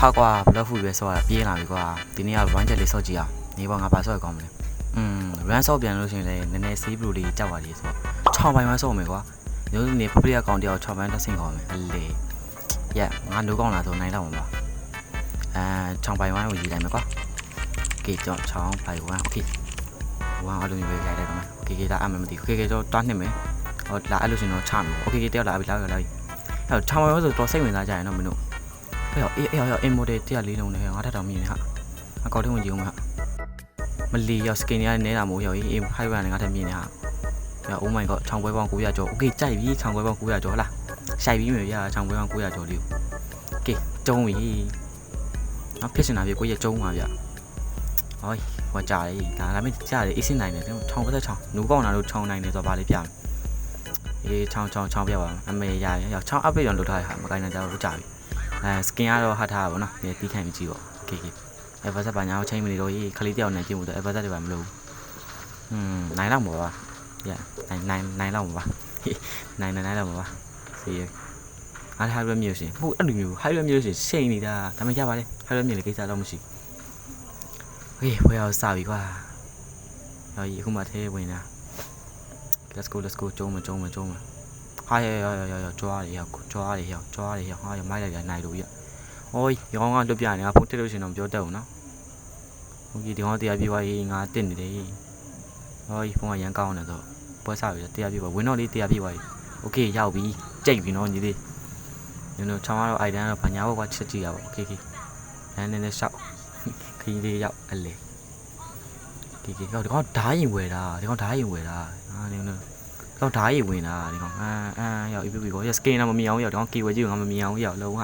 ဟာကွာဘလော့ဖူပဲဆော့တာပြေးလာပြီကွာဒီနေ့က run ချက်လေးဆော့ကြည့်အောင်နေပါငါပါဆော့ရကောင်းမလဲrun ဆော့ပြန်လို့ရှိရင်လည်းနည်းနည်းစီးဘလူးလေးကြောက်ပါလေဆို6ပိုင်းမှဆော့မယ်ကွာမျိုးနေပပရိယကောင်တယောက်6ပိုင်းတက်ဆင်းကောင်းမယ်အလေငါနိုးကောင်းလာဆိုနိုင်တော့မှာပါ6ပိုင်းဝိုင်းကိုရေးလိုက်မယ်ကွာโอเคကျွန်တော်6ပိုင်းဝိုင်းโอเคဝိုင်းအလုံးကြီးပဲရိုက်လိုက်တော့မယ်โอเคဒါအမှမသိโอเคကျွန်တော်တွားနှစ်မယ်ဟောလာအဲ့လို့ရှင်တော့ချမယ်โอเคတယောက်လာပြီလာပြီအဲ့6ပိုင်းဝိုင်းဆိုတော့စိတ်ဝင်စားကြရင်တော့မင်းတို့အေးmodel 104လုံးနဲ့ငါထပ်တောင်မြင်နေဟာအကောက်ထဲဝင်ကြည့်ဦးမှာမလီရောက် skin တွေကနေနေတာမို့ရောက်အေး high one ငါထပ်မြင်နေဟာOh my god ချောင်းပွဲပေါင်း900ကျော် okay ကြိုက်ပြီချောင်းပွဲပေါင်း900ကျော်လားရှိုက်ပြီးမြေရချောင်းပွဲပေါင်း900ကျော်လေး okay ကျုံးပြီငါဖြစ်နေတာပြီကိုရကျုံးပါဗျဟောဟောကြားလေဒါမဲ့ကြားလေအေးစင်းနိုင်တယ်ချောင်းပတ်ချောင်းနူးကောင်းတာလို့ချောင်းနိုင်တယ်ဆိုတော့ဗာလေးပြမယ်အေးချောင်းပြပါအမေရရချောင်း upgrade ရောလုပ်ထားရဟာမကိုင်းနိုင်ကြတော့ကြားပြီskin ကတော့ဟတ်ထားပါဘောနော်ဒီတီးခံပြီးကြည့်ပေါ့ okay အဲ့ဘာသာပါညာကိုချိန်မနေတော့ရေးခလေးတယောက်နဲ့ကြည့်မှုတော့အဲ့ဘာသာတွေပါမလို့နိုင်တော့မှာပါနိုင်တော့မှာပါနိုင်တော့မှာပါစီရအားထားရမျိုးရှင်ဟုတ်အဲ့လိုမျိုး high မျိုးရှင်စိတ်နေတာဒါမှရပါလေ high မျိုးလေကိစ္စတော့မရှိဟေးဘယ်အောင်စပြီကွာဟောအခုမှသေးဝင်တာ let's go ကျုံးမဟာရကြွားရဟာရမိုက်လိုက်ရနိုင်လို့ရဟိုးရောင်းကလွတ်ပြနေငါဖုန်းတက်လို့ရှင်တော့ပြောတတ်ဘူးနော်ဟုတ်ကြီးဒီကောင်တရားပြသွားရေးငါတက်နေတယ်ဟောဖုန်းကရန်ကောင်းနေတော့ပွဲစားပြီတရားပြပါဝင်းတော့လေးတရားပြသွားပြီโอเคရောက်ပြီကြိတ်ပြီနော်ညီလေးညတို့ချောင်းကတော့ item တော့ဗညာဘောကချက်ကြည့်ရပါโอเคလမ်းနဲ့ရှောက်ခီးလေးရောက်အလေဒီကောင်ဓားရင်ဝယ်တာဒီကောင်ဓားရင်ဝယ်တာဟာနေတော့ဓားရင်ဝင်တာဒီကောင်ရောက်ပြီကောရ skin တော့မမြင်အောင်ရောက်ဒီကောင် key ဝယ်ကြည့်ငါမမြင်အောင်ရောက်လုံးဝ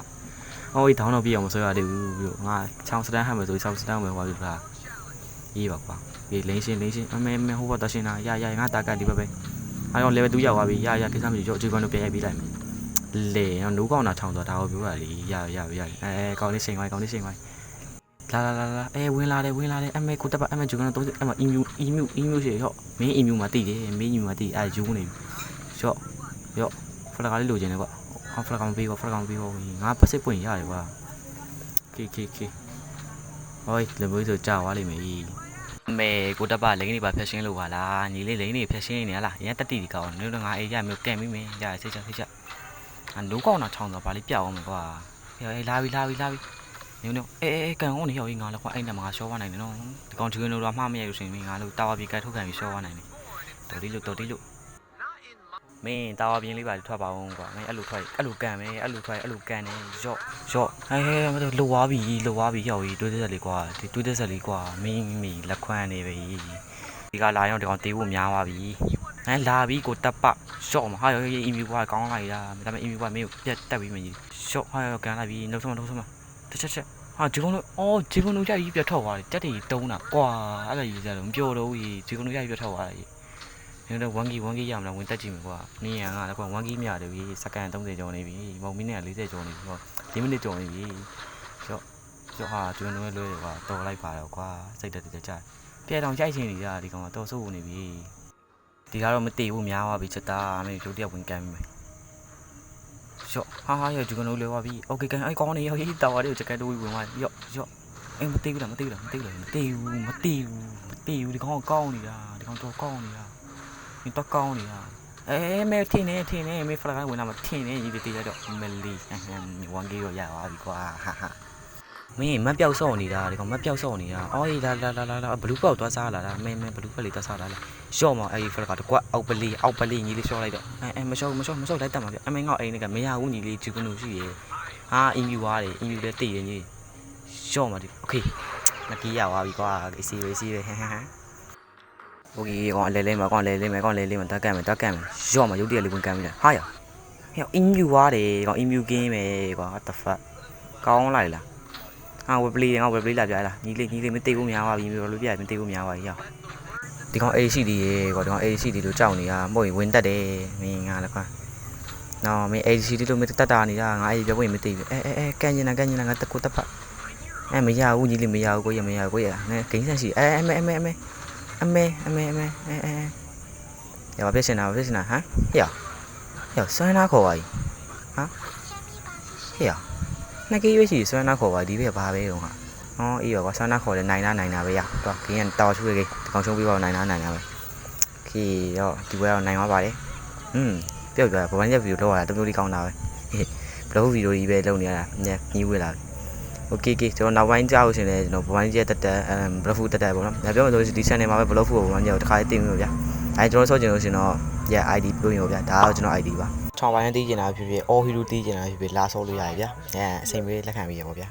ဟောဒီတောင်းတော့ပြအောင်မဆွဲရသေးဘူးပြီးတော့ငါချောင်းစတန်းဟမ်းမယ်ဆိုချောင်းစတန်းဝယ်သွားပြီလားရေးပါကွာဒီလင်းရှင်းအမေဟိုဘတော့ရှင်းတာရငါတာကတ်ဒီဘက်ပဲအားရော level 2ရောက်သွားပြီရကိစ္စမရှိရောအခြေခံတော့ပြန်ရိုက်ပြီးလိုက်မယ်လေနိုးကောင်းတာချောင်းသွားဒါကိုပြောတာလေရကောင်းလေးချိန်ဝိုင်းလာဝင်လာတယ်အမေကိုတက်ပါအမေဂျူကတော့အမေ emu ရှေ့ရောမင်း emu မှာတိတယ်မင်း emu မှာတိယူနေပြီရောဖလကလေးလိုချင်တယ်ကွာဟာဖလကမပေးဘူးငါပတ်စစ်ပွင့်ရတယ်ကွာကေဟိုလေဘိုးဆိုကြာသွားလိမ့်မယ်အမေကိုတက်ပါလိန်နေပါဖျက်ရှင်းလို့ပါလားညီလေးလိန်နေဖျက်ရှင်းနေလားရန်တက်တိဒီကောင်းနေတော့ငါအေးရမျိုးကဲမိမယ်ရစိတ်ချနိုးကောင်းတာချောင်းတော့ဗာလေးပြောက်အောင်ကွာအေးလာပြီနေကန်အောင်နေရောက်ငါလည်းကွာအဲ့နဲ့ငါရှော့သွားနိုင်တယ်နော်ဒီကောင်ချွေးလို့တော့မှားမရလို့ရှင်ငါလို့တာဝါပြေကဲထုတ်ခံပြီးရှော့သွားနိုင်တယ်တော်တီလို့မင်းတာဝါပြင်းလေးပါထွက်ပါအောင်ကွာမင်းအဲ့လိုထွက်အဲ့လိုကန်မယ်အဲ့လိုထွက်အဲ့လိုကန်နေရော့မလို့လိုသွားပြီရောက်ပြီတွေးသက်ဆက်လေးကွာဒီတွေးသက်ဆက်လေးကွာမင်းလက်ခွမ်းနေပြီဒီကလာရောက်ဒီကောင်တေးဖို့များသွားပြီလာပြီကိုတက်ပရှော့မှာဟာရောအီမီဘွားကောင်းလိုက်တာဒါပေမဲ့အီမီဘွားမင်းကိုပြတ်တက်ပြီးမကြီးရှော့ဟာရောကန်လိုက်ပြီနှုတ်ဆုံးတစ်ချက်ဟာဂျီကုန်းတို့ဂျီကုန်းတို့ကြိုက်ပြီးပြတ်ထွက်သွားတယ်တက်တွေတုံးတာကွာအဲ့ဒါကြီးကြတော့မပြောတော့ဘူးဂျီကုန်းတို့ကြိုက်ပြီးပြတ်ထွက်သွားတယ်နေတော့1 GB ရမလားဝင်တက်ကြည့်မယ်ကွာနင်းရငါလည်းကွာ1 GB ရတယ်ပြီစက္ကန့်30ကျော်နေပြီမဟုတ်မိနစ်40ကျော်နေပြီဟော10မိနစ်ကျော်နေပြီရော့ဟာကျွန်းလွဲကွာတော်လိုက်ပါတော့ကွာစိတ်တက်ကြပြဲတောင်ကြိုက်ချင်နေကြဒီကောင်ကတော့စိုးနေပြီဒီကတော့မတည်ဘူးများသွားပြီချက်သားမင်းတို့တယောက်ဝင်ကန်ပြီရော့ဟာရောကျွန်းလို့လဲသွားပြီโอเคကန်အဲ့ကောင်းနေရောတောက်ရတယ်ချက်ကတိုးဝင်သွားရော့အေးမတည်ဘူးဒီကောင်ကောင်းနေတာဒီကောင်တော့ကောင်းနေတာတော့ကောင်းနေတာမဲထင်းနေမဲဖလာကဝင်လာမထင်းနေညီတေးရတော့မလီ1 GB ရသွားပြီကွာဟာမင်းမပြောက်စော့နေတာဒီကောင်မပြောက်စော့နေတာအော်လာဘလူးပေါက်သွားစားလာတာမဲဘလူးဖက်လေးသွားစားလာရှော့မအဲ့ဒီဖလာကတကွအောက်ပလီညီလေးရှော့လိုက်တော့မရှော့လိုက်တတ်မှာပြအမေငေါ့အိမ်ကမရဘူးညီလေးဂျူကနူရှိရဟာအင်မြူွားတယ်အင်မြူလည်းတိတယ်ညီရှော့မှာဒီโอเคနကီးရသွားပြီကွာစီပဲโอเคကောင်လဲမယ်တက်ကန်မယ်ရော့မှာရုပ်တရက်လေးဝင်ကန်ပြီလားဟာရဟဲ့အင်မြူွားတယ်ကောင်အင်မြူကင်းမယ်ကွာ what the fuck ကောင်းလိုက်လားဟာဝက်ပလီလာပြလားညီလေးမသိဘူးများပါပြီမျိုးလို့ပြမသိဘူးများပါပြီရောက်ဒီကောင် ACD ရေကွာဒီကောင် ACD လို့ကြောက်နေတာမဟုတ်ရင်ဝင်တက်တယ်မင်းငါလည်းကွာနော်မင်း ACD လို့မတက်တာနေတာငါအေးပြဖို့မသိဘူးကန်ကျင်လာငါတက်ကိုတက်ဖတ်မရဘူးညီလေးမရဘူးကိုရနဲဂိမ်းဆက်ရှိအမေရပါဖြစ်စင်တာဟမ်ဟေ့ဆွမ်းနာခေါ်ပါ ဟေ့ 2K ရွေးရှိဆွမ်းနာခေါ်ပါဒီဘက်ဘာပဲတော့ဟာဟောအေးပါကွာဆွမ်းနာခေါ်တယ်နိုင်တာပဲရတော့ဂိမ်းကတောက်ချူရေးဒီကောင်ရှုံးပြီးပါနိုင်တာပဲခေတော့ဒီဘက်တော့နိုင်သွားပါတယ်ပြောက်ကြဘဝန်းချက်ဗီဒီယိုလောက်ရတာတမျိုးလေးကောင်းတာပဲဘလော့ဗီဒီယိုကြီးပဲလုပ်နေရတာညည်းဝေးလာပြီโอเคကျွန်တော်နောက်ပိုင်းကြောက်ရှင်လဲကျွန်တော်ဘဝန်းချက်တက်ဘလော့ဖူတက်ပေါ့နော်ဒါပြောမှဆိုဒီ channel မှာပဲဘလော့ဖူဘဝန်းချက်ကိုတစ်ခါလေးတင်ပြီးပါဗျာအဲကျွန်တော်ဆော့ကျင်လို့ရှင်တော့ ID ပြောရင်ပါဗျာဒါတော့ကျွန်တော် ID ပါချောင်းပိုင်းတီးကျင်တာဖြစ်ဖြစ် all hero တီးကျင်တာဖြစ်ဖြစ်လာဆော့လို့ရတယ်ဗျာအချိန်ပေးလက်ခံပြီးရပါဗျာ